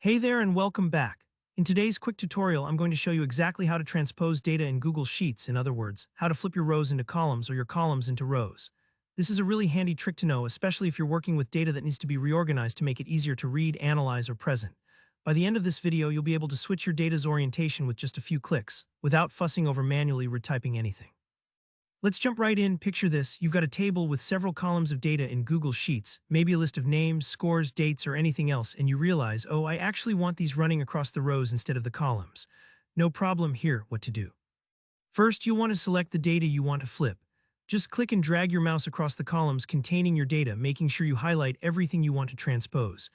Hey there and welcome back. In today's quick tutorial, I'm going to show you exactly how to transpose data in Google Sheets, in other words, how to flip your rows into columns or your columns into rows. This is a really handy trick to know, especially if you're working with data that needs to be reorganized to make it easier to read, analyze, or present. By the end of this video, you'll be able to switch your data's orientation with just a few clicks, without fussing over manually retyping anything. Let's jump right in. Picture this. You've got a table with several columns of data in Google Sheets, maybe a list of names, scores, dates, or anything else, and you realize, oh, I actually want these running across the rows instead of the columns. No problem here. What to do. First, you'll want to select the data you want to flip. Just click and drag your mouse across the columns containing your data, making sure you highlight everything you want to transpose.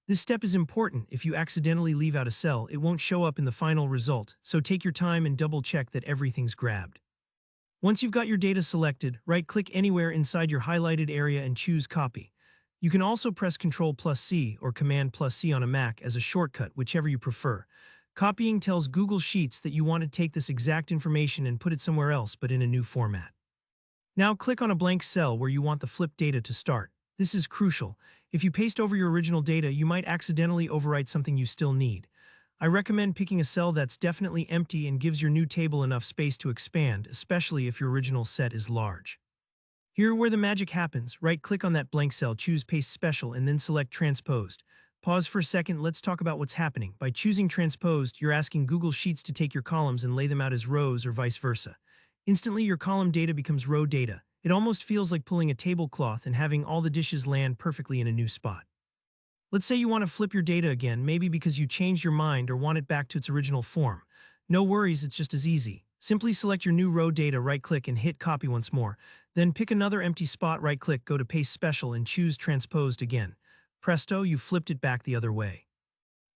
This step is important. If you accidentally leave out a cell, it won't show up in the final result, so take your time and double-check that everything's grabbed. Once you've got your data selected, right-click anywhere inside your highlighted area and choose Copy. You can also press Ctrl+C or Command+C on a Mac as a shortcut, whichever you prefer. Copying tells Google Sheets that you want to take this exact information and put it somewhere else, but in a new format. Now click on a blank cell where you want the flipped data to start. This is crucial. If you paste over your original data, you might accidentally overwrite something you still need. I recommend picking a cell that's definitely empty and gives your new table enough space to expand, especially if your original set is large. Here where the magic happens, right-click on that blank cell, choose Paste Special, and then select Transposed. Pause for a second, let's talk about what's happening. By choosing Transposed, you're asking Google Sheets to take your columns and lay them out as rows or vice versa. Instantly, your column data becomes row data. It almost feels like pulling a tablecloth and having all the dishes land perfectly in a new spot. Let's say you want to flip your data again, maybe because you changed your mind or want it back to its original form. No worries, it's just as easy. Simply select your new row data, right-click, and hit Copy once more. Then pick another empty spot, right-click, go to Paste Special, and choose Transposed again. Presto, you've flipped it back the other way.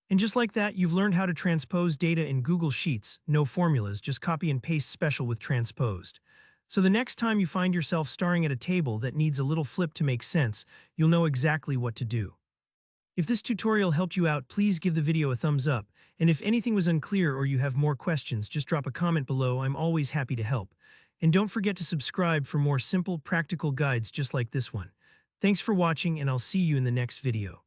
And just like that, you've learned how to transpose data in Google Sheets. No formulas, just copy and paste Special with Transposed. So the next time you find yourself staring at a table that needs a little flip to make sense, you'll know exactly what to do. If this tutorial helped you out, please give the video a thumbs up, and if anything was unclear or you have more questions, just drop a comment below. I'm always happy to help. And don't forget to subscribe for more simple, practical guides just like this one. Thanks for watching, and I'll see you in the next video.